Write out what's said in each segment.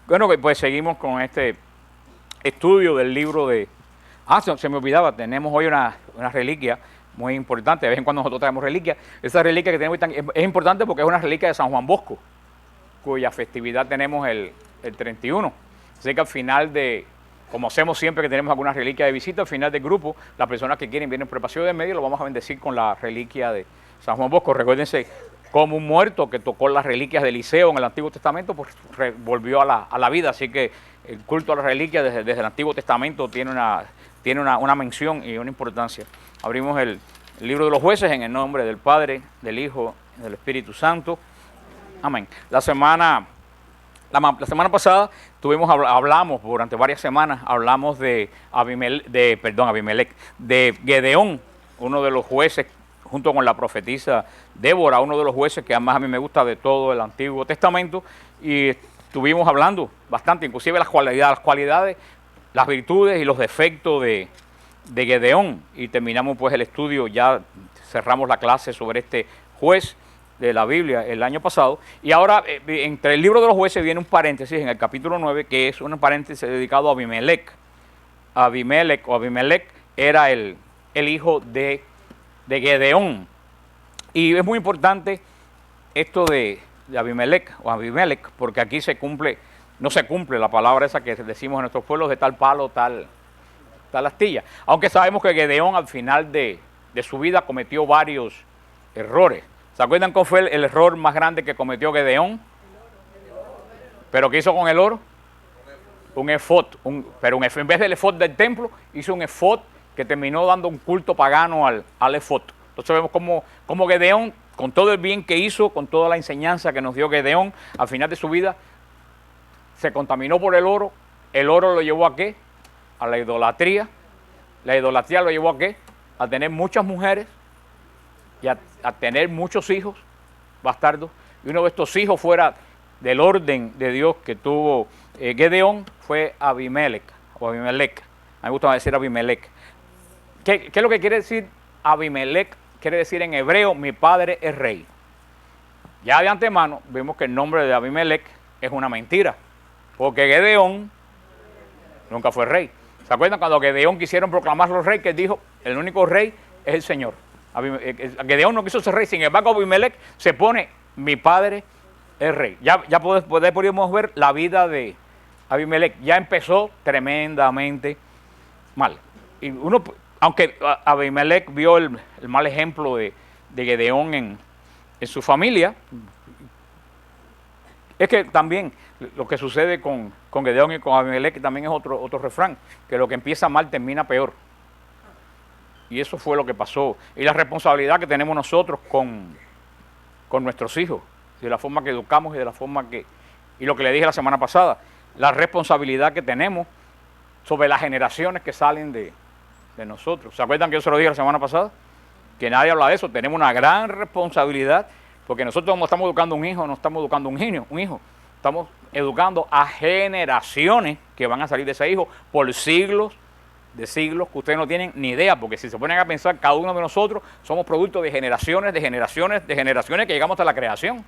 Bueno, pues seguimos con este estudio del libro de... se me olvidaba, tenemos hoy una reliquia muy importante. De vez en cuando nosotros traemos reliquia. Esa reliquia que tenemos es importante porque es una reliquia de San Juan Bosco, cuya festividad tenemos el 31. Así que al final de, como hacemos siempre que tenemos alguna reliquia de visita, al final del grupo, las personas que quieren vienen por el pasillo del medio, lo vamos a bendecir con la reliquia de San Juan Bosco. Recuérdense, como un muerto que tocó las reliquias de Eliseo en el Antiguo Testamento, pues volvió a la vida. Así que el culto a las reliquias desde el Antiguo Testamento tiene una mención y una importancia. Abrimos el libro de los jueces en el nombre del Padre, del Hijo y del Espíritu Santo. Amén. La semana pasada hablamos durante varias semanas, hablamos de Abimelec, de Gedeón, uno de los jueces, junto con la profetisa Débora, uno de los jueces que más a mí me gusta de todo el Antiguo Testamento, y estuvimos hablando bastante, inclusive las cualidades, las virtudes y los defectos de Gedeón, y terminamos pues el estudio, ya cerramos la clase sobre este juez de la Biblia el año pasado, y ahora entre el libro de los jueces viene un paréntesis en el capítulo 9, que es un paréntesis dedicado a Abimelec. Abimelec era el hijo de Gedeón, y es muy importante esto de Abimelec, porque aquí no se cumple la palabra esa que decimos en nuestros pueblos, de tal palo, tal astilla, aunque sabemos que Gedeón al final de su vida cometió varios errores. ¿Se acuerdan cuál fue el error más grande que cometió Gedeón? ¿Pero qué hizo con el oro? Un efod. En vez del efod del templo, hizo un efod que terminó dando un culto pagano al efod. Entonces vemos cómo Gedeón, con todo el bien que hizo, con toda la enseñanza que nos dio Gedeón, al final de su vida, se contaminó por el oro. El oro lo llevó ¿a qué? A la idolatría. La idolatría lo llevó ¿a qué? A tener muchas mujeres y a tener muchos hijos bastardos, y uno de estos hijos fuera del orden de Dios que tuvo Gedeón fue Abimelec. A mí me gusta decir Abimelec. ¿Qué es lo que quiere decir Abimelec? Quiere decir en hebreo, mi padre es rey. Ya de antemano vemos que el nombre de Abimelec es una mentira, porque Gedeón nunca fue rey. ¿Se acuerdan cuando Gedeón quisieron proclamarlo rey, que dijo, el único rey es el Señor? Gedeón no quiso ser rey, sin embargo Abimelec se pone, mi padre es rey. Ya podríamos ver la vida de Abimelec, ya empezó tremendamente mal. Y aunque Abimelec vio el mal ejemplo de Gedeón en su familia, es que también lo que sucede con Gedeón y con Abimelec también es otro refrán, que lo que empieza mal termina peor. Y eso fue lo que pasó. Y la responsabilidad que tenemos nosotros con nuestros hijos, de la forma que educamos y de la forma que... Y lo que le dije la semana pasada, la responsabilidad que tenemos sobre las generaciones que salen de nosotros. ¿Se acuerdan que yo se lo dije la semana pasada? Que nadie habla de eso. Tenemos una gran responsabilidad, porque nosotros no estamos educando un hijo, no estamos educando un hijo. Estamos educando a generaciones que van a salir de ese hijo por siglos de siglos que ustedes no tienen ni idea, porque si se ponen a pensar, cada uno de nosotros somos producto de generaciones que llegamos hasta la creación,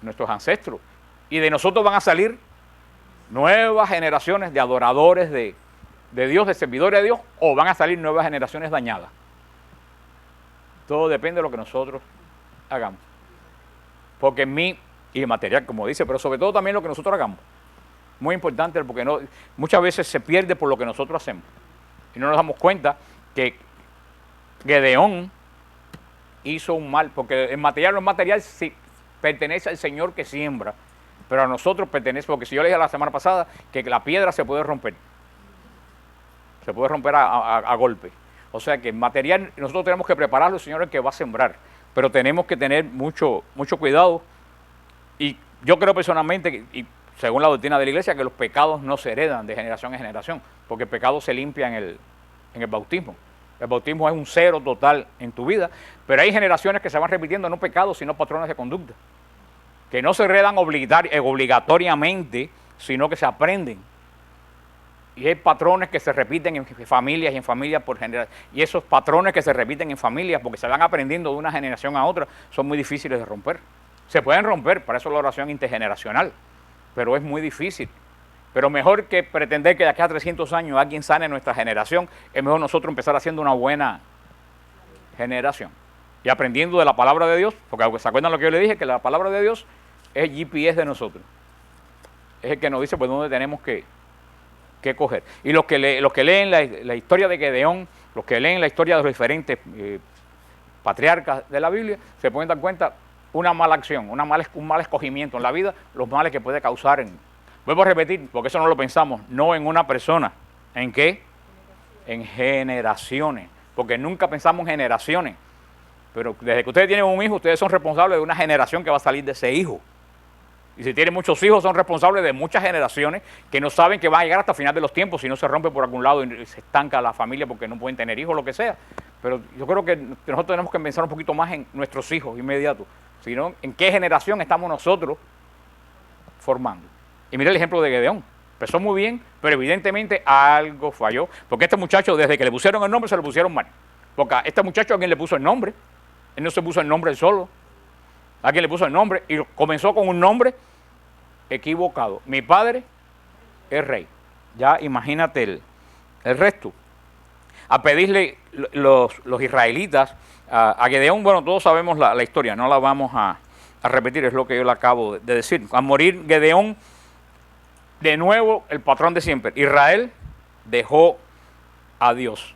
nuestros ancestros, y de nosotros van a salir nuevas generaciones de adoradores de Dios, de servidores de Dios, o van a salir nuevas generaciones dañadas. Todo depende de lo que nosotros hagamos, porque en mí y en material, como dice, pero sobre todo también lo que nosotros hagamos. Muy importante, porque muchas veces se pierde por lo que nosotros hacemos. Y no nos damos cuenta que Gedeón hizo un mal, porque el material sí pertenece al Señor que siembra, pero a nosotros pertenece, porque si yo le dije la semana pasada que la piedra se puede romper a golpe. O sea que el material nosotros tenemos que prepararlo, el Señor es el que va a sembrar, pero tenemos que tener mucho cuidado. Y yo creo personalmente, y según la doctrina de la iglesia, que los pecados no se heredan de generación en generación, porque el pecado se limpia en el bautismo. El bautismo es un cero total en tu vida, pero hay generaciones que se van repitiendo, no pecados, sino patrones de conducta, que no se heredan obligatoriamente, sino que se aprenden. Y hay patrones que se repiten en familias y en familias por generación. Y esos patrones que se repiten en familias, porque se van aprendiendo de una generación a otra, son muy difíciles de romper. Se pueden romper, para eso la oración intergeneracional. pero es muy difícil. Pero mejor que pretender que de aquí a 300 años alguien sane nuestra generación, es mejor nosotros empezar haciendo una buena generación. Y aprendiendo de la palabra de Dios, porque se acuerdan lo que yo le dije, que la palabra de Dios es el GPS de nosotros. Es el que nos dice pues dónde tenemos que coger. Y los que leen la historia de Gedeón, los que leen la historia de los diferentes patriarcas de la Biblia, se pueden dar cuenta una mala acción, un mal escogimiento en la vida, los males que puede causar vuelvo a repetir, porque eso no lo pensamos, no en una persona. ¿En qué? En generaciones. Porque nunca pensamos en generaciones. Pero desde que ustedes tienen un hijo, ustedes son responsables de una generación que va a salir de ese hijo. Y si tienen muchos hijos, son responsables de muchas generaciones que no saben que van a llegar hasta el final de los tiempos si no se rompe por algún lado y se estanca la familia porque no pueden tener hijos, lo que sea. Pero yo creo que nosotros tenemos que pensar un poquito más en nuestros hijos inmediatos, sino en qué generación estamos nosotros formando. Y mira el ejemplo de Gedeón. Empezó muy bien, pero evidentemente algo falló. Porque este muchacho, desde que le pusieron el nombre, se lo pusieron mal. Porque a este muchacho alguien le puso el nombre. Él no se puso el nombre él solo. Alguien le puso el nombre y comenzó con un nombre equivocado. Mi padre es rey. Ya imagínate el resto. A pedirle los israelitas a Gedeón, bueno, todos sabemos la historia, no la vamos a repetir, es lo que yo le acabo de decir. Al morir Gedeón, de nuevo el patrón de siempre, Israel dejó a Dios.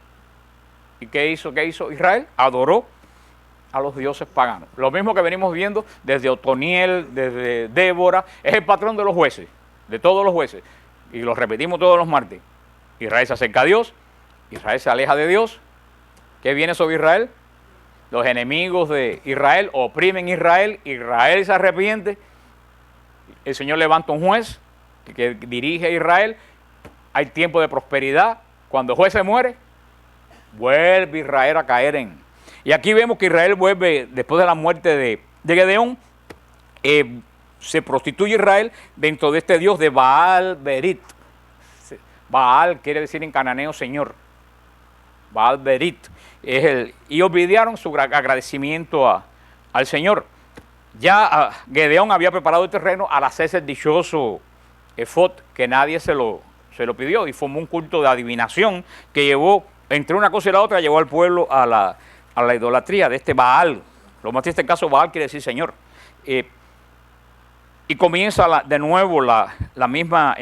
¿Y qué hizo Israel? Adoró a los dioses paganos. Lo mismo que venimos viendo desde Otoniel, desde Débora, es el patrón de los jueces, de todos los jueces. Y lo repetimos todos los martes. Israel se acerca a Dios, Israel se aleja de Dios. ¿Qué viene sobre Israel? Los enemigos de Israel oprimen a Israel, Israel se arrepiente, el Señor levanta un juez que dirige a Israel, hay tiempo de prosperidad, cuando el juez se muere, vuelve Israel a caer Y aquí vemos que Israel vuelve, después de la muerte de Gedeón, se prostituye Israel dentro de este dios de Baal Berit. Baal quiere decir en cananeo Señor. Baal Berit. Y olvidaron su agradecimiento al Señor. Ya Gedeón había preparado el terreno al hacerse el dichoso efod, que nadie se lo pidió, y formó un culto de adivinación que llevó, entre una cosa y la otra, llevó al pueblo a la idolatría de este Baal. Lo más triste en este caso, Baal quiere decir Señor. Y comienza de nuevo la misma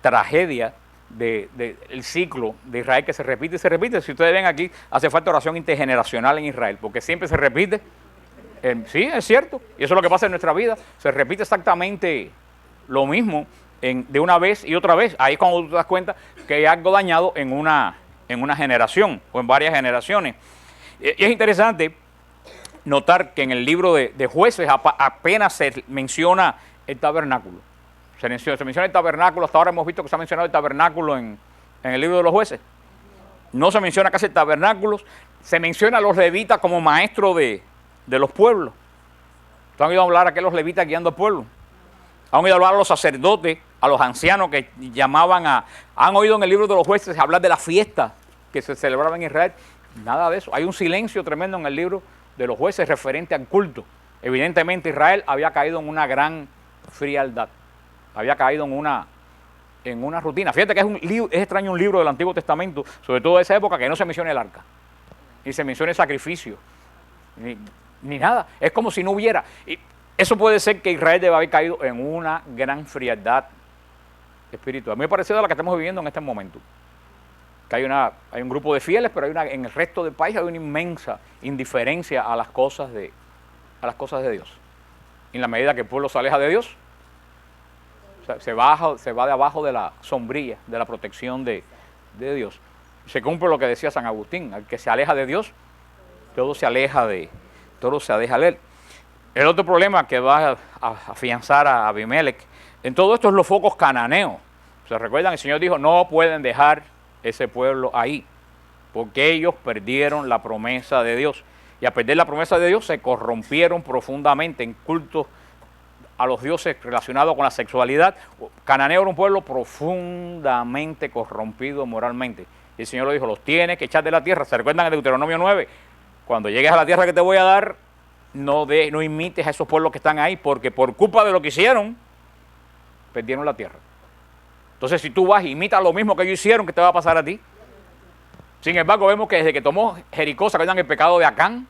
tragedia del ciclo de Israel, que se repite y se repite. Si ustedes ven aquí, hace falta oración intergeneracional en Israel, porque siempre se repite. Sí, es cierto, y eso es lo que pasa en nuestra vida, se repite exactamente lo mismo de una vez y otra vez. Ahí es cuando tú te das cuenta que hay algo dañado en una generación o en varias generaciones. Y es interesante notar que en el libro de Jueces apenas se menciona el tabernáculo. Se menciona el tabernáculo, hasta ahora hemos visto que se ha mencionado el tabernáculo en el libro de los Jueces. No se menciona casi el tabernáculo, se menciona a los levitas como maestros de los pueblos. ¿Tú han oído hablar aquí a los levitas guiando al pueblo? ¿Han oído hablar a los sacerdotes, a los ancianos que llamaban han oído en el libro de los Jueces hablar de la fiesta que se celebraba en Israel? Nada de eso. Hay un silencio tremendo en el libro de los Jueces referente al culto. Evidentemente Israel había caído en una gran frialdad. Había caído en una rutina. Fíjate que es extraño un libro del Antiguo Testamento, sobre todo de esa época, que no se mencione el arca, ni se mencione el sacrificio, ni nada. Es como si no hubiera. Y eso puede ser que Israel debe haber caído en una gran frialdad espiritual, muy parecida a la que estamos viviendo en este momento. Que hay un grupo de fieles, pero en el resto del país hay una inmensa indiferencia a las cosas de Dios. Y en la medida que el pueblo se aleja de Dios, se va de abajo de la sombrilla, de la protección de Dios. Se cumple lo que decía San Agustín: al que se aleja de Dios, todo se aleja de él. El otro problema que va a afianzar a Abimelech en todo esto es los focos cananeos. ¿Se recuerdan? El Señor dijo: no pueden dejar ese pueblo ahí, porque ellos perdieron la promesa de Dios. Y al perder la promesa de Dios se corrompieron profundamente en cultos a los dioses relacionados con la sexualidad. Cananeo era un pueblo profundamente corrompido moralmente. Y el Señor lo dijo: los tienes que echar de la tierra. ¿Se recuerdan en Deuteronomio 9? Cuando llegues a la tierra que te voy a dar, no imites a esos pueblos que están ahí, porque por culpa de lo que hicieron, perdieron la tierra. Entonces, si tú vas y imitas lo mismo que ellos hicieron, ¿qué te va a pasar a ti? Sin embargo, vemos que desde que tomó Jericó, ¿se acuerdan el pecado de Acán?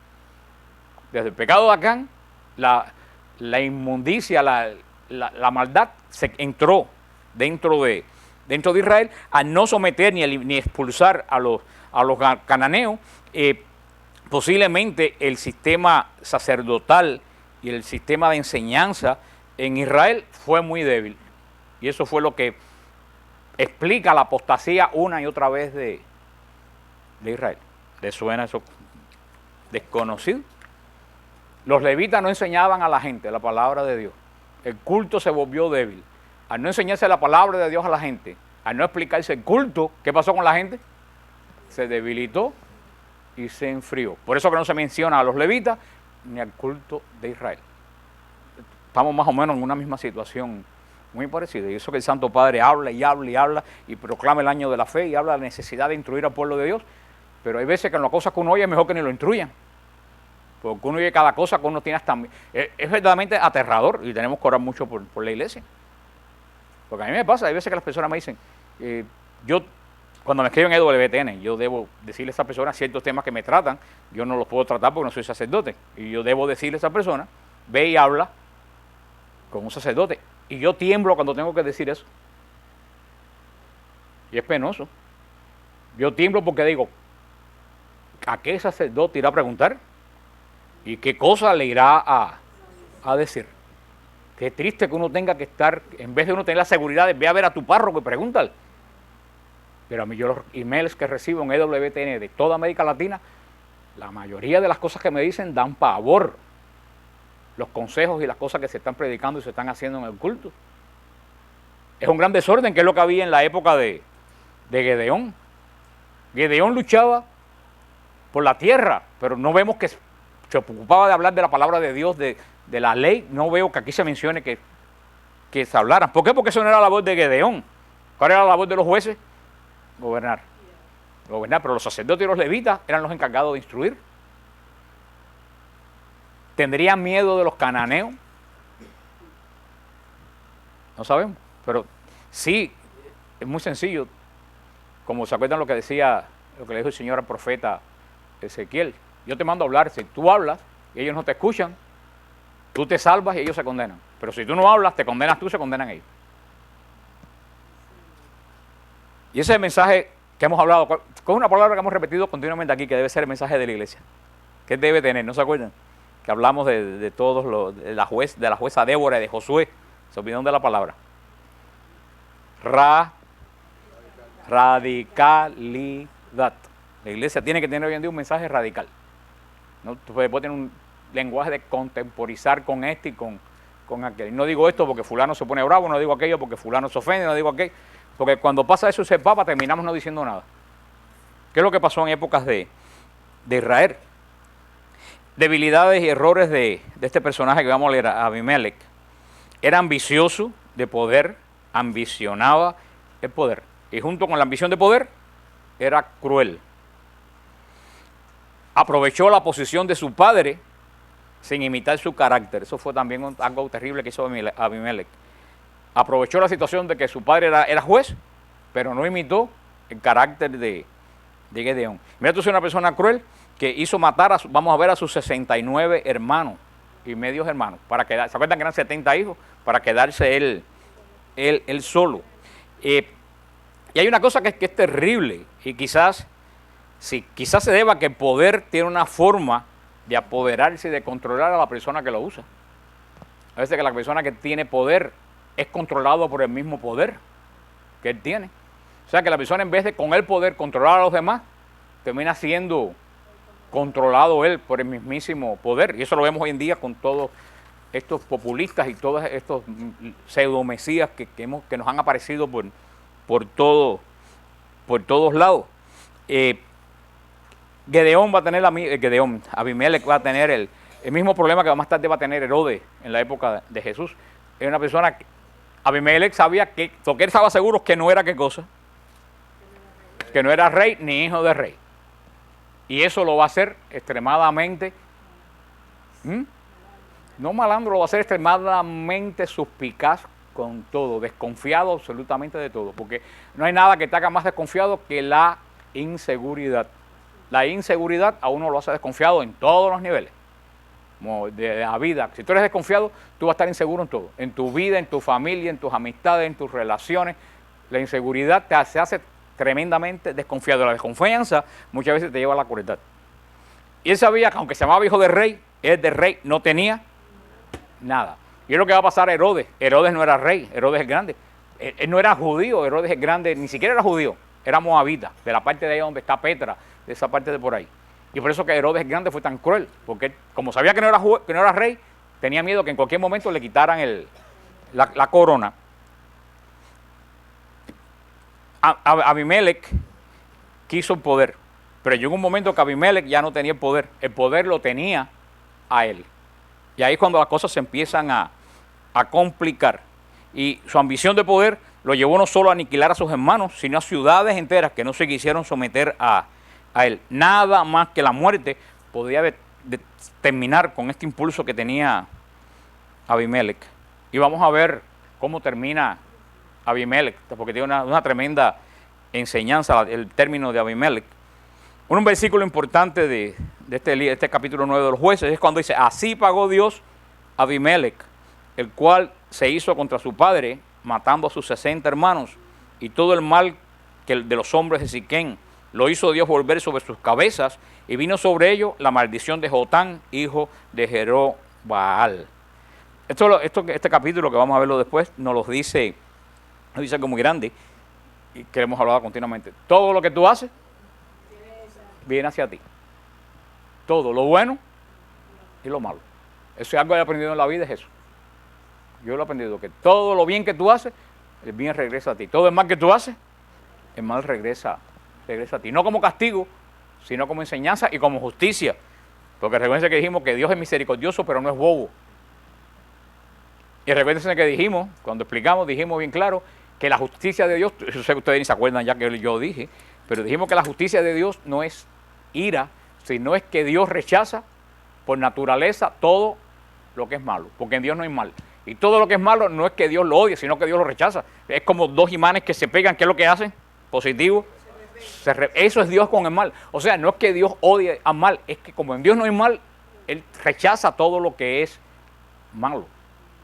Desde el pecado de Acán, la inmundicia, la maldad se entró dentro de Israel, al no someter ni expulsar a los cananeos. Posiblemente el sistema sacerdotal y el sistema de enseñanza en Israel fue muy débil. Y eso fue lo que explica la apostasía una y otra vez de Israel. ¿Les suena eso desconocido? Los levitas no enseñaban a la gente la palabra de Dios. El culto se volvió débil. Al no enseñarse la palabra de Dios a la gente, al no explicarse el culto, ¿qué pasó con la gente? Se debilitó y se enfrió. Por eso que no se menciona a los levitas ni al culto de Israel. Estamos más o menos en una misma situación muy parecida. Y eso que el Santo Padre habla y habla y habla y proclama el año de la fe y habla de la necesidad de instruir al pueblo de Dios. Pero hay veces que en las cosas que uno oye es mejor que ni lo instruyan. Porque uno oye cada cosa que uno tiene hasta... Es verdaderamente aterrador y tenemos que orar mucho por la iglesia. Porque a mí me pasa, hay veces que las personas me dicen, yo cuando me escriben en EWTN, yo debo decirle a esa persona ciertos temas que me tratan, yo no los puedo tratar porque no soy sacerdote. Y yo debo decirle a esa persona, ve y habla con un sacerdote. Y yo tiemblo cuando tengo que decir eso. Y es penoso. Yo tiemblo porque digo, ¿a qué sacerdote irá a preguntar? ¿Y qué cosa le irá a decir? Qué triste que uno tenga que estar, en vez de uno tener la seguridad de ve a ver a tu párroco y pregúntale. Pero a mí yo los emails que recibo en EWTN de toda América Latina, la mayoría de las cosas que me dicen dan pavor. Los consejos y las cosas que se están predicando y se están haciendo en el culto. Es un gran desorden, que es lo que había en la época de Gedeón. Gedeón luchaba por la tierra, pero no vemos que se ocupaba de hablar de la palabra de Dios, de la ley. No veo que aquí se mencione que se hablaran. ¿Por qué? Porque eso no era la voz de Gedeón. ¿Cuál era la voz de los jueces? Gobernar. Gobernar, pero los sacerdotes y los levitas eran los encargados de instruir. ¿Tendrían miedo de los cananeos? No sabemos, pero sí, es muy sencillo. Como se acuerdan lo que decía, lo que le dijo el Señor al profeta Ezequiel. Yo te mando a hablar, si tú hablas y ellos no te escuchan, tú te salvas y ellos se condenan. Pero si tú no hablas, te condenas tú, se condenan ellos. Y ese es el mensaje que hemos hablado, con una palabra que hemos repetido continuamente aquí, que debe ser el mensaje de la iglesia. ¿Qué debe tener? ¿No se acuerdan? Que hablamos de todos de la jueza Débora y de Josué. Se olvidaron de la palabra. Radicalidad. La iglesia tiene que tener hoy en día un mensaje radical. ¿No? Tú puedes tener un lenguaje de contemporizar con este y con aquel. No digo esto porque fulano se pone bravo, no digo aquello porque fulano se ofende, no digo aquello. Porque cuando pasa eso y se papa, terminamos no diciendo nada. ¿Qué es lo que pasó en épocas de Israel? Debilidades y errores de este personaje que vamos a leer, Abimelech. Era ambicioso de poder, ambicionaba el poder. Y junto con la ambición de poder, era cruel. Aprovechó la posición de su padre sin imitar su carácter. Eso fue también algo terrible que hizo Abimelech. Aprovechó la situación de que su padre era juez, pero no imitó el carácter de Gedeón. Mira, tú eres una persona cruel que hizo matar, vamos a ver, a sus 69 hermanos y medios hermanos. ¿Se acuerdan que eran 70 hijos? Para quedarse él solo. Y hay una cosa que es terrible y quizás se deba a que el poder tiene una forma de apoderarse y de controlar a la persona que lo usa. A veces que la persona que tiene poder es controlado por el mismo poder que él tiene. O sea que la persona, en vez de con el poder controlar a los demás, termina siendo controlado él por el mismísimo poder. Y eso lo vemos hoy en día con todos estos populistas y todos estos pseudomesías que nos han aparecido por todos lados. Abimelech va a tener el mismo problema que más tarde va a tener Herodes en la época de Jesús. Es una persona que Abimelech sabía que él estaba seguro que no era qué cosa, que no era rey ni hijo de rey. Y eso lo va a hacer extremadamente, no malandro, lo va a hacer extremadamente suspicaz con todo, desconfiado absolutamente de todo, porque no hay nada que te haga más desconfiado que la inseguridad. La inseguridad a uno lo hace desconfiado en todos los niveles, como de la vida. Si tú eres desconfiado, tú vas a estar inseguro en todo, en tu vida, en tu familia, en tus amistades, en tus relaciones. La inseguridad te hace tremendamente desconfiado. La desconfianza muchas veces te lleva a la crueldad. Y él sabía que aunque se llamaba hijo de rey, él de rey no tenía nada. Y es lo que va a pasar a Herodes. Herodes no era rey, Herodes el grande. Él no era judío, Herodes el grande, ni siquiera era judío, era moabita, de la parte de ahí donde está Petra, de esa parte de por ahí. Y por eso que Herodes el grande fue tan cruel, porque como sabía que no era rey, tenía miedo que en cualquier momento le quitaran la corona. Abimelech quiso el poder, pero llegó un momento que Abimelech ya no tenía el poder lo tenía a él. Y ahí es cuando las cosas se empiezan a complicar. Y su ambición de poder lo llevó no solo a aniquilar a sus hermanos, sino a ciudades enteras que no se quisieron someter a él. Nada más que la muerte podía terminar con este impulso que tenía Abimelech. Y vamos a ver cómo termina Abimelech, porque tiene una tremenda enseñanza el término de Abimelech. Un versículo importante de este capítulo 9 de los Jueces es cuando dice: así pagó Dios a Abimelech, el cual se hizo contra su padre, matando a sus 60 hermanos, y todo el mal de los hombres de Siquén lo hizo Dios volver sobre sus cabezas, y vino sobre ellos la maldición de Jotán, hijo de Jerobaal. Este capítulo, que vamos a verlo después, nos dice algo muy grande, y queremos hablar continuamente. Todo lo que tú haces viene hacia ti. Todo, lo bueno y lo malo. Eso es algo que he aprendido en la vida, es eso. Yo lo he aprendido, que todo lo bien que tú haces, el bien regresa a ti. Todo el mal que tú haces, el mal regresa a ti. No como castigo, sino como enseñanza y como justicia. Porque recuerden que dijimos que Dios es misericordioso, pero no es bobo. Y recuerden que dijimos, cuando explicamos, dijimos bien claro, que la justicia de Dios, yo sé que ustedes ni se acuerdan ya que yo dije, pero dijimos que la justicia de Dios no es ira, sino es que Dios rechaza por naturaleza todo lo que es malo, porque en Dios no hay mal. Y todo lo que es malo no es que Dios lo odie, sino que Dios lo rechaza. Es como dos imanes que se pegan, ¿qué es lo que hacen? Positivo. Eso es Dios con el mal. O sea, no es que Dios odie al mal, es que como en Dios no hay mal, Él rechaza todo lo que es malo.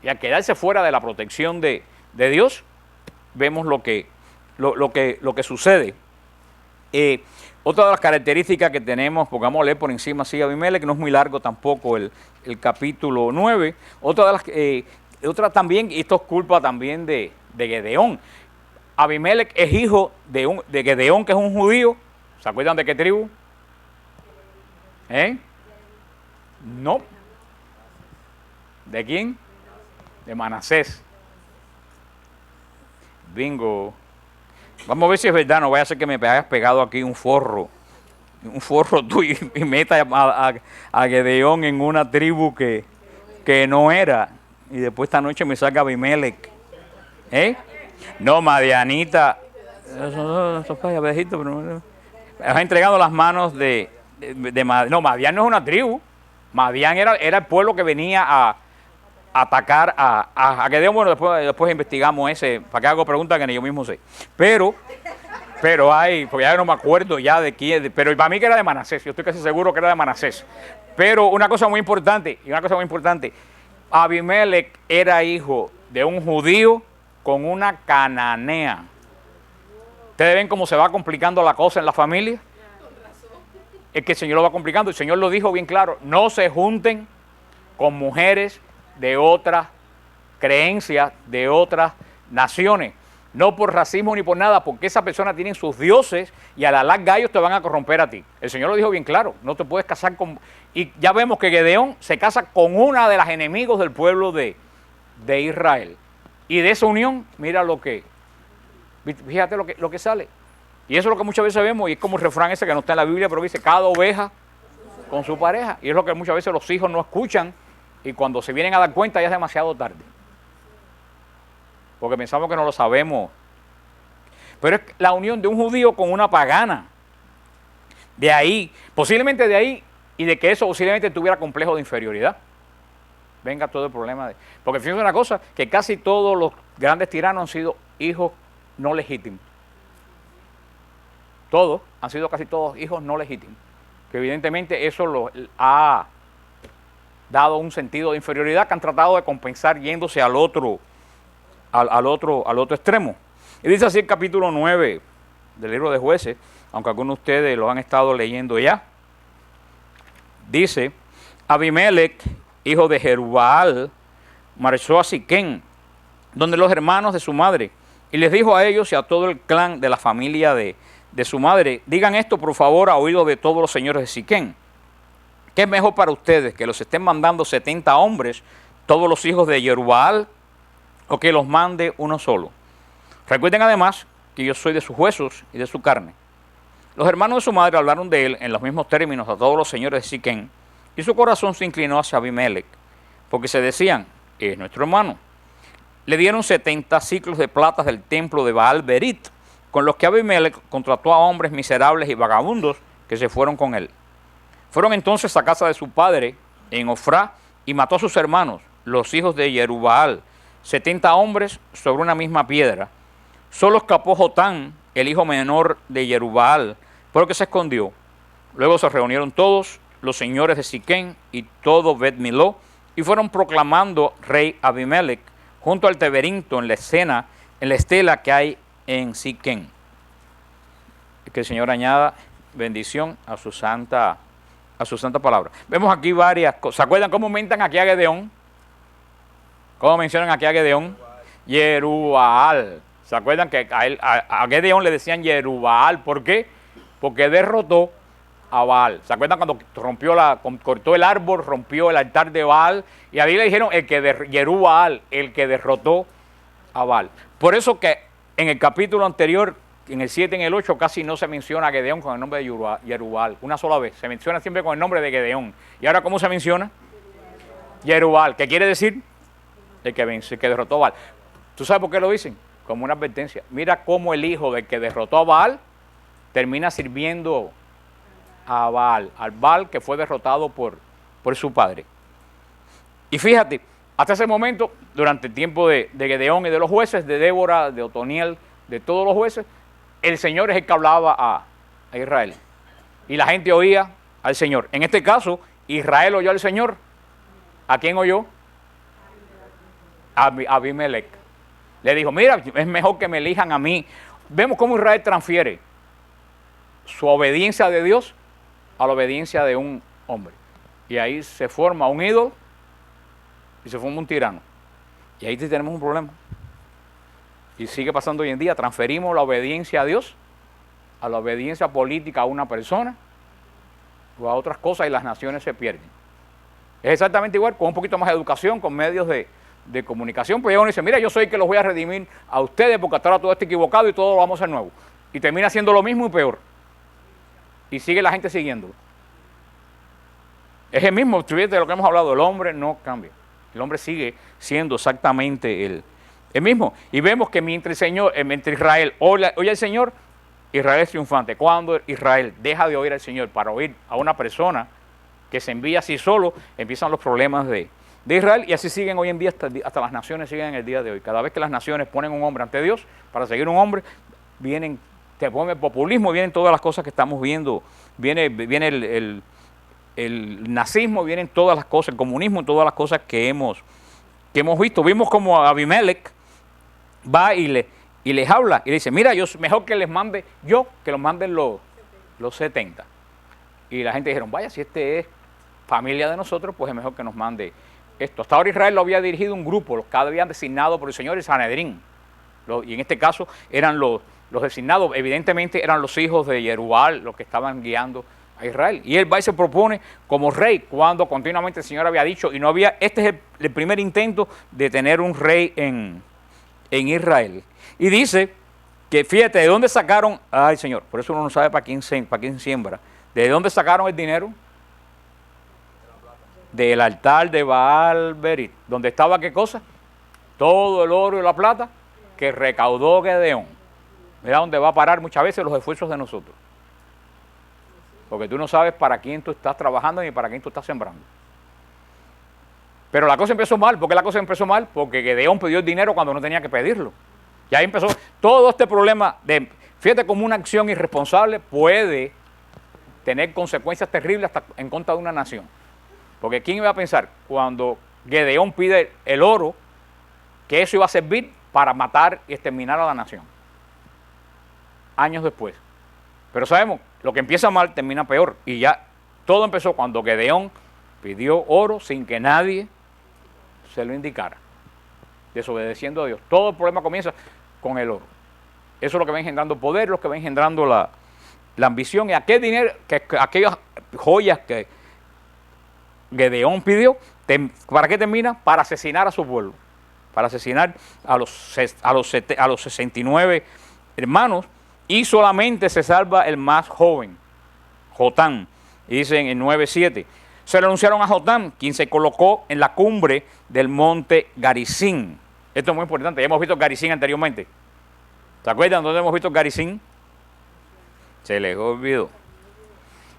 Y al quedarse fuera de la protección de Dios, vemos lo que sucede. Otra de las características que tenemos, porque vamos a leer por encima así Abimelech, que no es muy largo tampoco el capítulo 9. Otra también, y esto es culpa también de Gedeón. Abimelech es hijo de Gedeón, que es un judío. ¿Se acuerdan de qué tribu? No. ¿De quién? De Manasés. Bingo. Vamos a ver si es verdad, no vaya a ser que me hayas pegado aquí un forro tuyo y meta a Gedeón en una tribu que no era, y después esta noche me salga Abimelech. No, Madianita, has entregado las manos de Madian. No, Madian no es una tribu. Madian era el pueblo que venía a atacar a Gedeón. Bueno, después investigamos ese, para que hago preguntas que ni yo mismo sé. Pero porque ya no me acuerdo ya de quién, pero para mí que era de Manasés, yo estoy casi seguro que era de Manasés. Pero una cosa muy importante, Abimelech era hijo de un judío con una cananea. ¿Ustedes ven cómo se va complicando la cosa en la familia? Es que el Señor lo va complicando. El Señor lo dijo bien claro: no se junten con mujeres de otras creencias, de otras naciones. No por racismo ni por nada, porque esa persona tiene sus dioses y al alar gallos te van a corromper a ti. El Señor lo dijo bien claro: no te puedes casar con... Y ya vemos que Gedeón se casa con una de las enemigos del pueblo de Israel. Y de esa unión, mira fíjate lo que sale. Y eso es lo que muchas veces vemos, y es como el refrán ese que no está en la Biblia, pero dice: cada oveja con su pareja. Y es lo que muchas veces los hijos no escuchan, y cuando se vienen a dar cuenta ya es demasiado tarde. Porque pensamos que no lo sabemos. Pero es la unión de un judío con una pagana. De ahí, posiblemente de ahí, y de que eso posiblemente tuviera complejo de inferioridad. Venga todo el problema. Porque fíjense una cosa, que casi todos grandes tiranos han sido hijos no legítimos. Todos, han sido casi todos hijos no legítimos. Que evidentemente eso lo ha dado un sentido de inferioridad que han tratado de compensar yéndose al otro extremo. Y dice así el capítulo 9 del libro de Jueces, aunque algunos de ustedes lo han estado leyendo ya. Dice, Abimelech, hijo de Jerubbaal, marchó a Siquén, donde los hermanos de su madre, y les dijo a ellos y a todo el clan de la familia de su madre, digan esto por favor a oído de todos los señores de Siquén. ¿Qué es mejor para ustedes, que los estén mandando 70 hombres, todos los hijos de Jerubbaal, o que los mande uno solo? Recuerden además que yo soy de sus huesos y de su carne. Los hermanos de su madre hablaron de él en los mismos términos a todos los señores de Siquén, y su corazón se inclinó hacia Abimelech, porque se decían, es nuestro hermano. Le dieron 70 ciclos de plata del templo de Baal-Berit, con los que Abimelech contrató a hombres miserables y vagabundos que se fueron con él. Fueron entonces a casa de su padre en Ofrá y mató a sus hermanos, los hijos de Jerubbaal, 70 hombres sobre una misma piedra. Solo escapó Jotán, el hijo menor de Jerubbaal, porque se escondió. Luego se reunieron todos los señores de Siquén y todo Bet-Miló, y fueron proclamando rey Abimelech junto al Teberinto en la estela que hay en Siquén. Que el Señor añada bendición a su santa palabra. Vemos aquí varias cosas. ¿Se acuerdan cómo mentan aquí a Gedeón? ¿Cómo mencionan aquí a Gedeón? Jerubbaal. ¿Se acuerdan que a Gedeón le decían Jerubbaal? ¿Por qué? Porque derrotó a Baal. ¿Se acuerdan cuando cortó el árbol, rompió el altar de Baal? Y ahí le dijeron Jerubbaal, el que derrotó a Baal. Por eso que en el capítulo anterior, en el 7 y en el 8, casi no se menciona a Gedeón con el nombre de Jerubbaal. Una sola vez. Se menciona siempre con el nombre de Gedeón. ¿Y ahora cómo se menciona? Jerubbaal. ¿Qué quiere decir? El que vence, el que derrotó a Baal. ¿Tú sabes por qué lo dicen? Como una advertencia. Mira cómo el hijo del que derrotó a Baal termina sirviendo a Baal, al Baal que fue derrotado por su padre. Y fíjate, hasta ese momento, durante el tiempo de Gedeón y de los jueces, de Débora, de Otoniel, de todos los jueces, el Señor es el que hablaba a Israel. Y la gente oía al Señor. En este caso, Israel oyó al Señor. ¿A quién oyó? A Abimelech. Le dijo, mira, es mejor que me elijan a mí. Vemos cómo Israel transfiere su obediencia de Dios a la obediencia de un hombre. Y ahí se forma un ídolo y se forma un tirano. Y ahí sí tenemos un problema. Y sigue pasando hoy en día. Transferimos la obediencia a Dios a la obediencia política a una persona o a otras cosas y las naciones se pierden. Es exactamente igual, con un poquito más de educación, con medios de comunicación, pues uno dice, mira, yo soy el que los voy a redimir a ustedes porque hasta ahora todo está equivocado y todo lo vamos a hacer nuevo. Y termina haciendo lo mismo y peor. Y sigue la gente siguiéndolo. Es el mismo, de lo que hemos hablado, el hombre no cambia. El hombre sigue siendo exactamente el mismo. Y vemos que mientras Israel oye al Señor, Israel es triunfante. Cuando Israel deja de oír al Señor para oír a una persona que se envía así solo, empiezan los problemas de Israel, y así siguen hoy en día, hasta las naciones siguen en el día de hoy. Cada vez que las naciones ponen un hombre ante Dios, para seguir un hombre, te pone el populismo, vienen todas las cosas que estamos viendo, viene el nazismo, vienen todas las cosas, el comunismo, todas las cosas que hemos visto. Vimos como Abimelech va y les habla, y le dice, mira, mejor que les mande yo, que los manden los 70. Y la gente dijeron, vaya, si este es familia de nosotros, pues es mejor que nos mande esto. Hasta ahora Israel lo había dirigido un grupo, los que habían designado por el Señor el Sanedrín. Y en este caso eran los designados, evidentemente eran los hijos de Jerubbaal los que estaban guiando a Israel. Y él va y se propone como rey, cuando continuamente el Señor había dicho, y no había, este es el primer intento de tener un rey en Israel. Y dice que, fíjate, ¿de dónde sacaron? Ay, Señor, por eso uno no sabe para quién siembra. ¿De dónde sacaron el dinero? Del altar de Baal-Berit. ¿Dónde estaba qué cosa? Todo el oro y la plata que recaudó Gedeón. Mira dónde va a parar muchas veces los esfuerzos de nosotros. Porque tú no sabes para quién tú estás trabajando ni para quién tú estás sembrando. Pero la cosa empezó mal. ¿Por qué la cosa empezó mal? Porque Gedeón pidió el dinero cuando no tenía que pedirlo. Y ahí empezó todo este problema de, fíjate cómo una acción irresponsable puede tener consecuencias terribles hasta en contra de una nación. Porque ¿quién iba a pensar cuando Gedeón pide el oro que eso iba a servir para matar y exterminar a la nación? Años después. Pero sabemos, lo que empieza mal termina peor. Y ya todo empezó cuando Gedeón pidió oro sin que nadie se lo indicara, desobedeciendo a Dios. Todo el problema comienza con el oro. Eso es lo que va engendrando poder, lo que va engendrando la ambición. Y aquel dinero, aquellas joyas que Gedeón pidió, ¿para qué termina? Para asesinar a su pueblo, para asesinar a los 69 hermanos, y solamente se salva el más joven, Jotán. Y dicen en 9:7, se le anunciaron a Jotán, quien se colocó en la cumbre del monte Garizim. Esto es muy importante, ya hemos visto Garizim anteriormente. ¿Se acuerdan dónde hemos visto Garizim? Se les olvidó.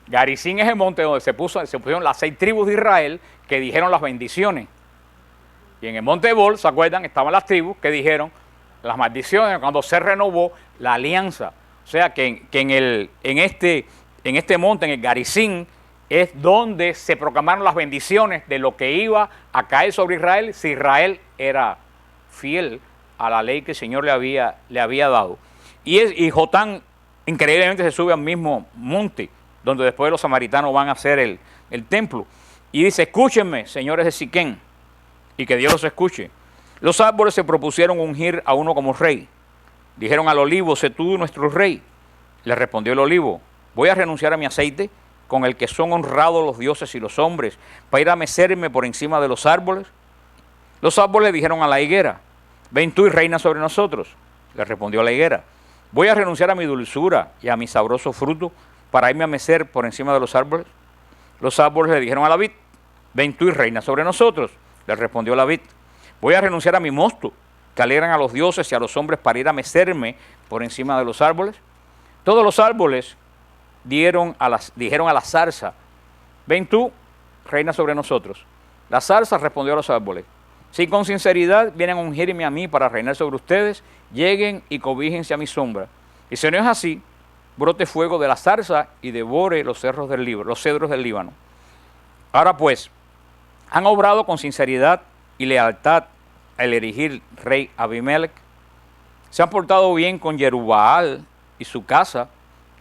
Garizim es el monte donde se pusieron las 6 tribus de Israel que dijeron las bendiciones. Y en el monte Ebal, ¿se acuerdan? Estaban las tribus que dijeron las maldiciones cuando se renovó la alianza. O sea que en este monte, en el Garizim, es donde se proclamaron las bendiciones de lo que iba a caer sobre Israel si Israel era fiel a la ley que el Señor le había dado. Y Jotán increíblemente se sube al mismo monte donde después los samaritanos van a hacer el templo. Y dice, escúchenme, señores de Siquén, y que Dios los escuche. Los árboles se propusieron ungir a uno como rey. Dijeron al olivo, sé tú nuestro rey. Le respondió el olivo, voy a renunciar a mi aceite, con el que son honrados los dioses y los hombres, para ir a mecerme por encima de los árboles. Los árboles dijeron a la higuera, ven tú y reina sobre nosotros. Le respondió la higuera, voy a renunciar a mi dulzura y a mi sabroso fruto, para irme a mecer por encima de los árboles. Los árboles le dijeron a la vid, ven tú y reina sobre nosotros. Le respondió la vid, voy a renunciar a mi mosto, que alegran a los dioses y a los hombres, para ir a mecerme por encima de los árboles. Todos los árboles dijeron a la zarza, ven tú, reina sobre nosotros. La zarza respondió a los árboles, si con sinceridad vienen a ungirme a mí para reinar sobre ustedes, lleguen y cobíjense a mi sombra. Y si no es así, brote fuego de la zarza y devore los cedros del Líbano. Ahora pues, han obrado con sinceridad y lealtad al erigir rey Abimelech. Se han portado bien con Jerubbaal y su casa,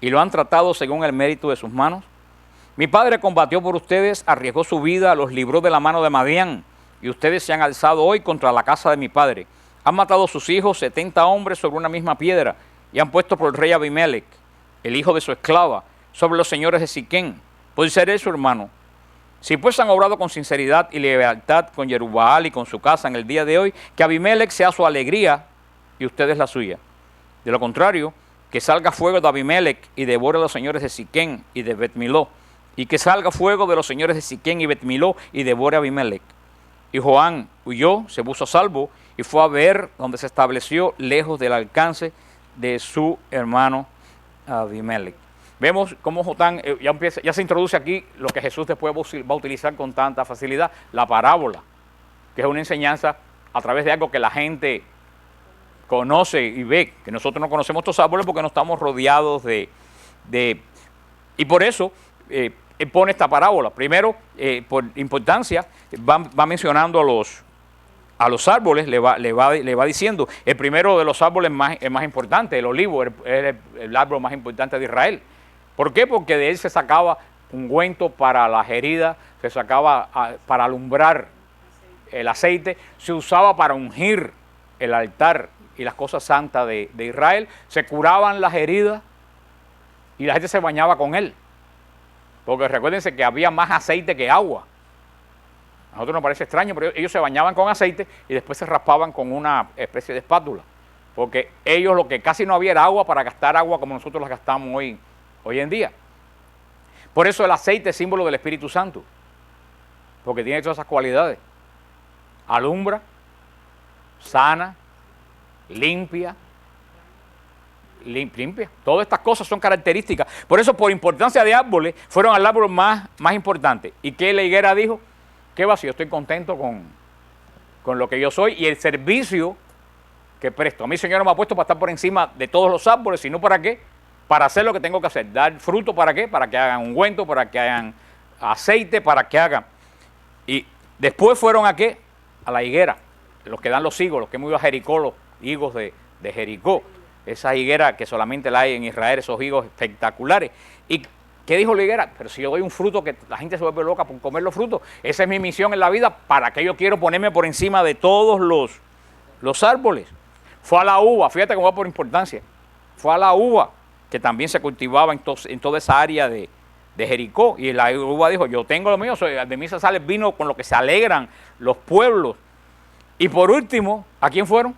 y lo han tratado según el mérito de sus manos. Mi padre combatió por ustedes, arriesgó su vida, los libró de la mano de Madián, y ustedes se han alzado hoy contra la casa de mi padre. Han matado a sus hijos, 70 hombres sobre una misma piedra, y han puesto por el rey Abimelech, el hijo de su esclava, sobre los señores de Siquén. Puede ser eso, hermano. Si pues han obrado con sinceridad y lealtad con Jerubbaal y con su casa en el día de hoy, que Abimelech sea su alegría y ustedes la suya. De lo contrario, que salga fuego de Abimelech y devore a los señores de Siquén y de Bet-Miló, y que salga fuego de los señores de Siquén y Bet-Miló y devore a Abimelech. Y Joán huyó, se puso a salvo y fue a ver donde se estableció lejos del alcance de su hermano Abimelech. Vemos cómo Jotán ya se introduce aquí lo que Jesús después va a utilizar con tanta facilidad, la parábola, que es una enseñanza a través de algo que la gente conoce y ve, que nosotros no conocemos estos árboles porque no estamos rodeados de y por eso él pone esta parábola. Primero, por importancia, va mencionando a los árboles, le va diciendo, el primero de los árboles es más importante, el olivo, es el árbol más importante de Israel. ¿Por qué? Porque de él se sacaba ungüento para las heridas, se sacaba para alumbrar el aceite, se usaba para ungir el altar y las cosas santas de Israel, se curaban las heridas y la gente se bañaba con él. Porque recuérdense que había más aceite que agua. A nosotros nos parece extraño, pero ellos se bañaban con aceite y después se raspaban con una especie de espátula. Porque ellos lo que casi no había era agua para gastar agua como nosotros la gastamos hoy en día. Por eso el aceite es símbolo del Espíritu Santo. Porque tiene todas esas cualidades. Alumbra, sana, limpia. Todas estas cosas son características. Por eso, por importancia de árboles, fueron al árbol más importante. ¿Y qué la higuera dijo? ¿Qué va si yo estoy contento con lo que yo soy y el servicio que presto? A mí el Señor no me ha puesto para estar por encima de todos los árboles, sino ¿para qué? Para hacer lo que tengo que hacer. Dar fruto, ¿para qué? Para que hagan ungüento, para que hagan aceite, para que hagan... Y después fueron ¿a qué? A la higuera, los que dan los higos, los que hemos ido a Jericó, los higos de Jericó. Esa higuera que solamente la hay en Israel, esos higos espectaculares. ¿Y qué dijo la higuera? Pero si yo doy un fruto que la gente se vuelve loca por comer los frutos, esa es mi misión en la vida, ¿para qué yo quiero ponerme por encima de todos los árboles? Fue a la uva, fíjate cómo va por importancia, fue a la uva, que también se cultivaba en toda esa área de Jericó, y la uva dijo, yo tengo lo mío, de mí se sale el vino con lo que se alegran los pueblos. Y por último, ¿a quién fueron?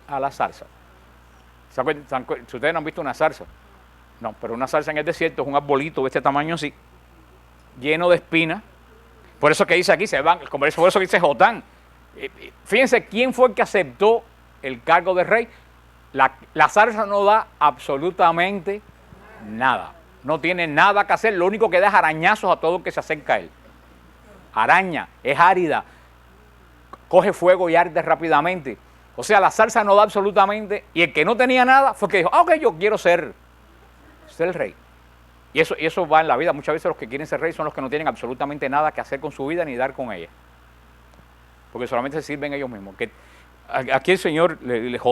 A la zarza. Si ustedes no han visto una zarza, no, pero una zarza en el desierto es un arbolito de este tamaño así, lleno de espinas. Por eso que dice aquí, por eso que dice Jotán. Fíjense quién fue el que aceptó el cargo de rey. La zarza no da absolutamente nada, no tiene nada que hacer, lo único que da es arañazos a todo el que se acerca a él. Araña, es árida, coge fuego y arde rápidamente. O sea, la zarza no da absolutamente, y el que no tenía nada fue que dijo, ok, yo quiero ser el rey. Y eso va en la vida. Muchas veces los que quieren ser rey son los que no tienen absolutamente nada que hacer con su vida ni dar con ella, porque solamente se sirven ellos mismos. Aquí el Señor,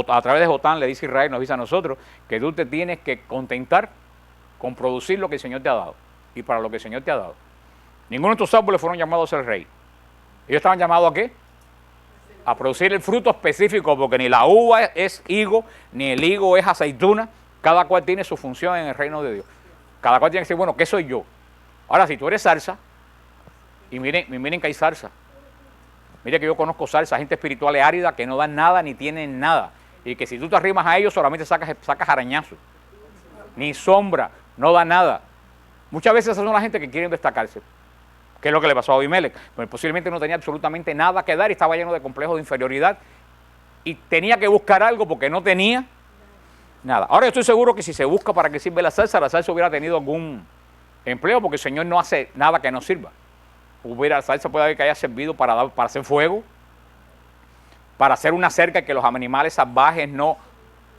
a través de Jotán, le dice a Israel, nos dice a nosotros, que tú te tienes que contentar con producir lo que el Señor te ha dado, y para lo que el Señor te ha dado. Ninguno de estos árboles fueron llamados a ser rey. Ellos estaban llamados ¿a qué? A producir el fruto específico, porque ni la uva es higo, ni el higo es aceituna. Cada cual tiene su función en el reino de Dios. Cada cual tiene que decir, bueno, ¿qué soy yo? Ahora, si tú eres zarza, y miren que hay zarza. Mire que yo conozco zarza, gente espiritual árida que no dan nada ni tienen nada. Y que si tú te arrimas a ellos solamente sacas arañazos. Ni sombra, no da nada. Muchas veces esas son la gente que quieren destacarse. ¿Qué es lo que le pasó a Abimelech? Pues posiblemente no tenía absolutamente nada que dar y estaba lleno de complejos de inferioridad. Y tenía que buscar algo porque no tenía nada. Ahora yo estoy seguro que si se busca para qué sirve la salsa hubiera tenido algún empleo, porque el Señor no hace nada que no sirva. La salsa puede haber que haya servido para hacer fuego, para hacer una cerca que los animales salvajes no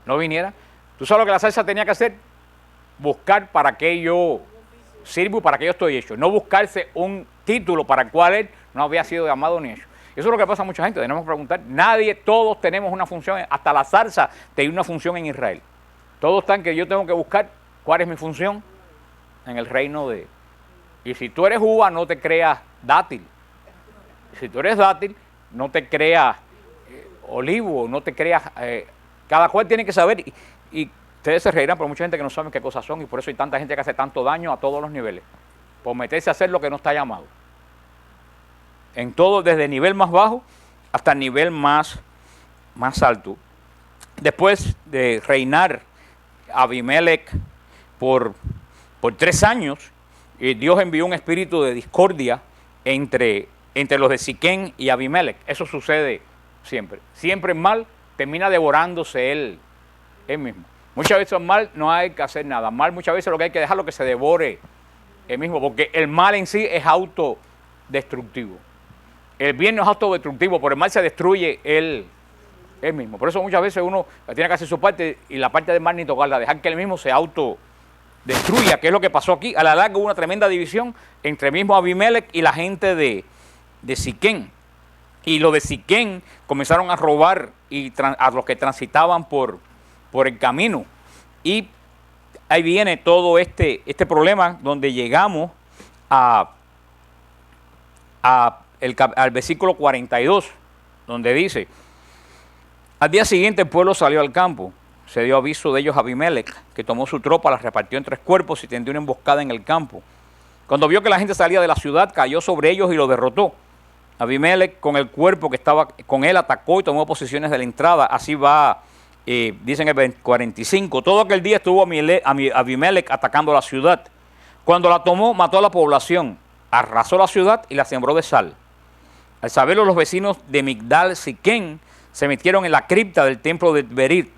vinieran. ¿Tú sabes lo que la salsa tenía que hacer? Buscar para qué yo sirvo y para qué yo estoy hecho. No buscarse un título para el cual él no había sido llamado ni hecho. Eso es lo que pasa a mucha gente. Tenemos que preguntar. Todos tenemos una función. Hasta la zarza tiene una función en Israel. Todos están que yo tengo que buscar cuál es mi función en el reino de... Y si tú eres uva, no te creas dátil. Si tú eres dátil, no te creas olivo, no te creas... cada cual tiene que saber, y ustedes se reirán, pero mucha gente que no sabe qué cosas son, y por eso hay tanta gente que hace tanto daño a todos los niveles, por meterse a hacer lo que no está llamado. En todo, desde el nivel más bajo hasta el nivel más alto. Después de reinar Abimelech por 3 años, Dios envió un espíritu de discordia entre los de Siquén y Abimelech. Eso sucede siempre. Siempre el mal termina devorándose él mismo. Muchas veces el mal no hay que hacer nada. Mal muchas veces lo que hay que dejarlo que se devore él mismo, porque el mal en sí es autodestructivo. El bien no es autodestructivo, pero el mal se destruye él mismo. Por eso muchas veces uno tiene que hacer su parte y la parte del mal ni tocarla, dejar que él mismo se autodestruya, que es lo que pasó aquí. A la larga hubo una tremenda división entre el mismo Abimelech y la gente de Siquén. Y los de Siquén comenzaron a robar a los que transitaban por el camino. Y ahí viene todo este problema donde llegamos al versículo 42, donde dice: al día siguiente el pueblo salió al campo. Se dio aviso de ellos a Abimelech, que tomó su tropa, la repartió en 3 cuerpos y tendió una emboscada en el campo. Cuando vio que la gente salía de la ciudad, cayó sobre ellos y los derrotó. Abimelech, con el cuerpo que estaba con él, atacó y tomó posiciones de la entrada. Así va, dicen el 45. Todo aquel día estuvo Abimelech atacando la ciudad. Cuando la tomó, mató a la población, arrasó la ciudad y la sembró de sal. Al saberlo, los vecinos de Migdal Siquén se metieron en la cripta del templo de Berit.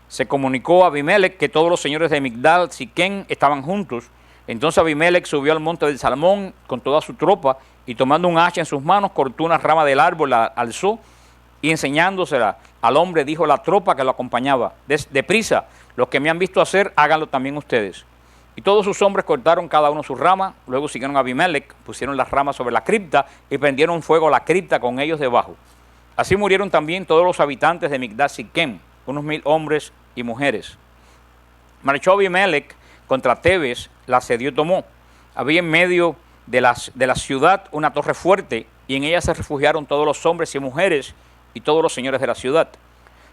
Se comunicó a Abimelech que todos los señores de Migdal Siquén estaban juntos. Entonces Abimelech subió al monte del Salmón con toda su tropa y tomando un hacha en sus manos, cortó una rama del árbol, la alzó y enseñándosela al hombre dijo a la tropa que lo acompañaba, deprisa, los que me han visto hacer, háganlo también ustedes. Y todos sus hombres cortaron cada uno su rama, luego siguieron a Abimelec, pusieron las ramas sobre la cripta y prendieron fuego a la cripta con ellos debajo. Así murieron también todos los habitantes de Migdal Siquem, unos 1000 hombres y mujeres. Marchó Abimelec contra Tebes, la asedió y tomó. Había en medio de la ciudad una torre fuerte, y en ella se refugiaron todos los hombres y mujeres y todos los señores de la ciudad.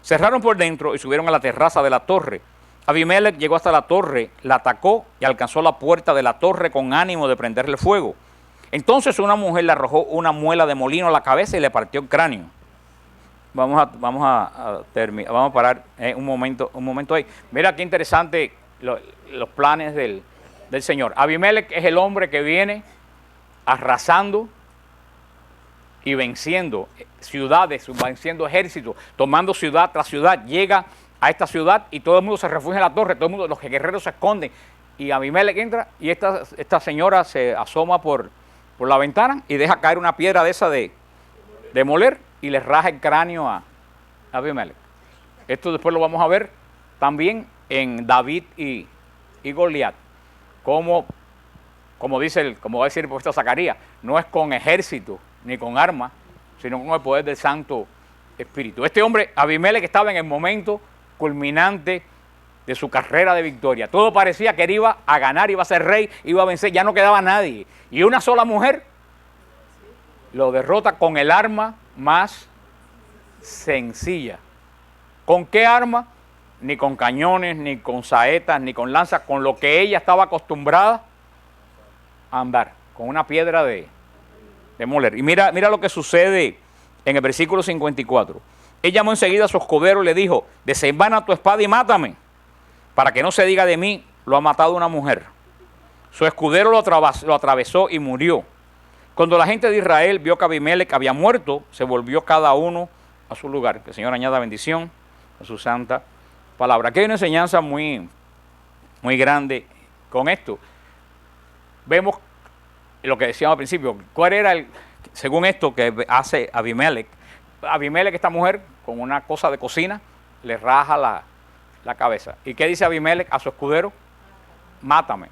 Cerraron por dentro y subieron a la terraza de la torre. Abimelec llegó hasta la torre, la atacó y alcanzó la puerta de la torre con ánimo de prenderle fuego. Entonces una mujer le arrojó una muela de molino a la cabeza y le partió el cráneo. Vamos a parar un momento ahí. Mira qué interesante los planes del Señor. Abimelec es el hombre que viene arrasando y venciendo ciudades, venciendo ejércitos, tomando ciudad tras ciudad. Llega a esta ciudad y todo el mundo se refugia en la torre, todo el mundo, los guerreros se esconden. Y Abimelec entra y esta señora se asoma por la ventana y deja caer una piedra de esa de moler y le raja el cráneo a Abimelec. Esto después lo vamos a ver también en David y Goliat. Como va a decir el profeta Zacarías, no es con ejército ni con armas, sino con el poder del Santo Espíritu. Este hombre, Abimelec, estaba en el momento culminante de su carrera de victoria. Todo parecía que él iba a ganar, iba a ser rey, iba a vencer, ya no quedaba nadie. Y una sola mujer lo derrota con el arma más sencilla. ¿Con qué arma? Ni con cañones, ni con saetas, ni con lanzas, con lo que ella estaba acostumbrada a andar, con una piedra de moler. Y mira lo que sucede en el versículo 54. Él llamó enseguida a su escudero y le dijo, desenvaina tu espada y mátame, para que no se diga de mí, lo ha matado una mujer. Su escudero lo atravesó y murió. Cuando la gente de Israel vio que Abimelec había muerto, se volvió cada uno a su lugar. Que el Señor añada bendición a su santa palabra. Aquí hay una enseñanza muy, muy grande con esto. Vemos lo que decíamos al principio. ¿Cuál era según esto que hace Abimelec? Abimelec, esta mujer, con una cosa de cocina, le raja la cabeza. ¿Y qué dice Abimelec a su escudero? Mátame.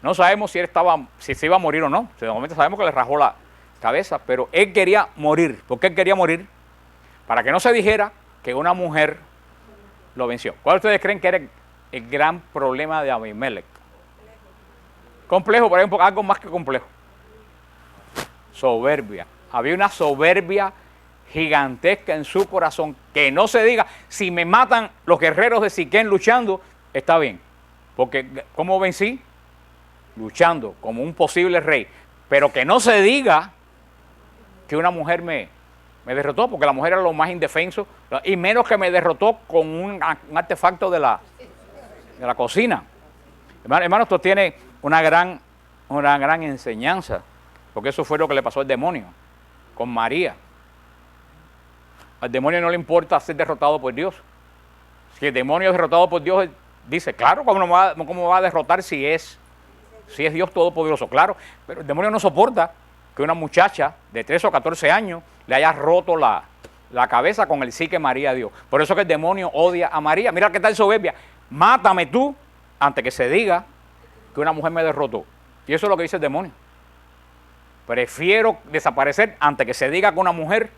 No sabemos si se iba a morir o no. De momento sabemos que le rajó la cabeza, pero él quería morir. ¿Por qué él quería morir? Para que no se dijera que una mujer lo venció. ¿Cuál ustedes creen que era el gran problema de Abimelec? Complejo, por ejemplo, algo más que complejo. Soberbia. Había una soberbia gigantesca en su corazón, que no se diga, si me matan los guerreros de Siquén luchando, está bien. Porque, ¿cómo vencí? Luchando como un posible rey. Pero que no se diga que una mujer me derrotó, porque la mujer era lo más indefenso, y menos que me derrotó con un artefacto de la cocina. Hermano, esto tiene una gran enseñanza, porque eso fue lo que le pasó al demonio con María. Al demonio no le importa ser derrotado por Dios. Si el demonio es derrotado por Dios, él dice, claro, ¿cómo va a derrotar si es Dios Todopoderoso? Claro, pero el demonio no soporta que una muchacha de 13 o 14 años le haya roto la cabeza con el sí que María dio. Por eso que el demonio odia a María. Mira qué tal soberbia. Mátame tú antes que se diga que una mujer me derrotó. Y eso es lo que dice el demonio. Prefiero desaparecer antes que se diga que una mujer.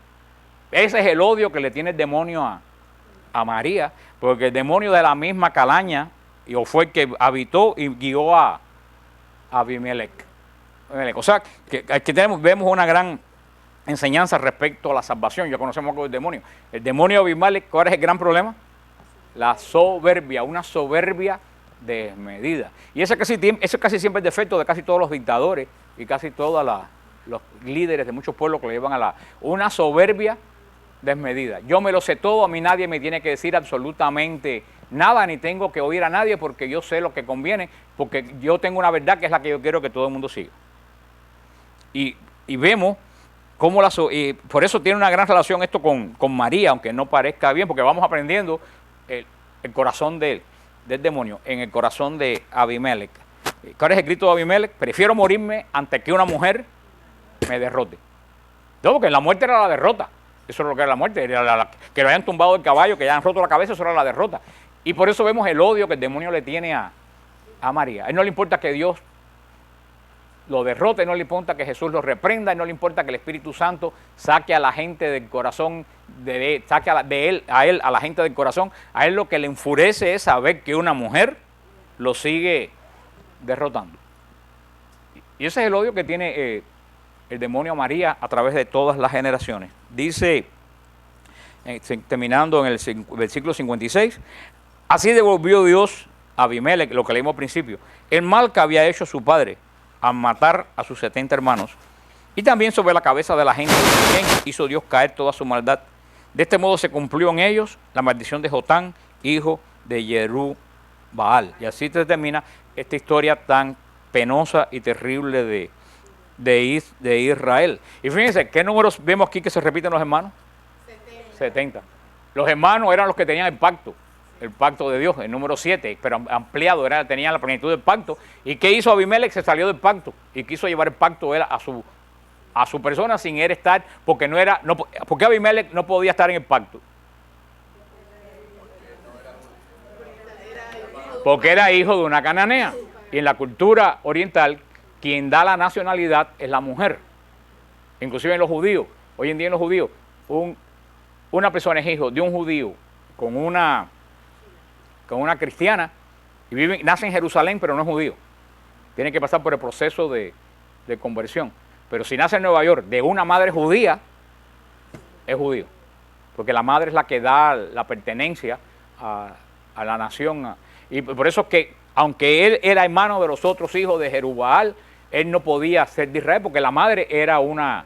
Ese es el odio que le tiene el demonio a María, porque el demonio de la misma calaña fue el que habitó y guió a Abimelec. O sea, que aquí vemos una gran enseñanza respecto a la salvación. Ya conocemos algo del demonio. El demonio de Abimelec, ¿cuál es el gran problema? La soberbia, una soberbia desmedida. Y eso casi siempre es defecto de casi todos los dictadores y casi todos los líderes de muchos pueblos que lo llevan a una soberbia desmedida. Yo me lo sé todo, a mí nadie me tiene que decir absolutamente nada, ni tengo que oír a nadie porque yo sé lo que conviene, porque yo tengo una verdad que es la que yo quiero que todo el mundo siga. Y vemos cómo por eso tiene una gran relación esto con María, aunque no parezca bien, porque vamos aprendiendo el corazón del demonio en el corazón de Abimelec. ¿Cuál es el grito de Abimelec? Prefiero morirme antes que una mujer me derrote. No, porque la muerte era la derrota. Eso es lo que era la muerte, era que lo hayan tumbado del caballo, que le hayan roto la cabeza, eso era la derrota. Y por eso vemos el odio que el demonio le tiene a María. A él no le importa que Dios lo derrote, no le importa que Jesús lo reprenda, no le importa que el Espíritu Santo saque a la gente del corazón, saque a la gente del corazón. A él lo que le enfurece es saber que una mujer lo sigue derrotando. Y ese es el odio que tiene el demonio a María a través de todas las generaciones. Dice, terminando en el versículo 56, así devolvió Dios a Abimelec, lo que leímos al principio, el mal que había hecho su padre al matar a sus 70 hermanos. Y también sobre la cabeza de la gente de Siquem hizo Dios caer toda su maldad. De este modo se cumplió en ellos la maldición de Jotán, hijo de Jerubbaal. Y así termina esta historia tan penosa y terrible de Israel. Y fíjense, ¿qué números vemos aquí que se repiten los hermanos? 70. Los hermanos eran los que tenían el pacto de Dios, el número 7, pero ampliado, tenían la plenitud del pacto. ¿Y qué hizo Abimelec? Se salió del pacto y quiso llevar el pacto él a su persona sin él estar, porque porque Abimelec no podía estar en el pacto. Porque era hijo de una cananea. Y en la cultura oriental, quien da la nacionalidad es la mujer. Inclusive en los judíos, hoy en día en los judíos, una persona es hijo de un judío con una cristiana y nace en Jerusalén, pero no es judío. Tiene que pasar por el proceso de conversión. Pero si nace en Nueva York de una madre judía, es judío. Porque la madre es la que da la pertenencia a la nación. Y por eso es que, aunque él era hermano de los otros hijos de Jerubbaal, él no podía ser de Israel porque la madre era una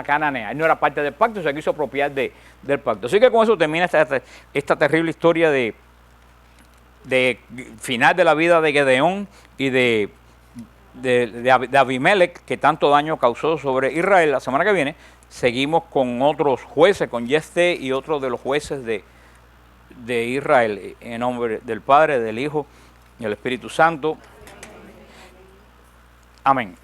cananea. Él no era parte del pacto, se quiso apropiar del pacto. Así que con eso termina esta terrible historia de final de la vida de Gedeón y de Abimelec, que tanto daño causó sobre Israel. La semana que viene seguimos con otros jueces, con Jefté y otros de los jueces de Israel, en nombre del Padre, del Hijo y del Espíritu Santo. Amén.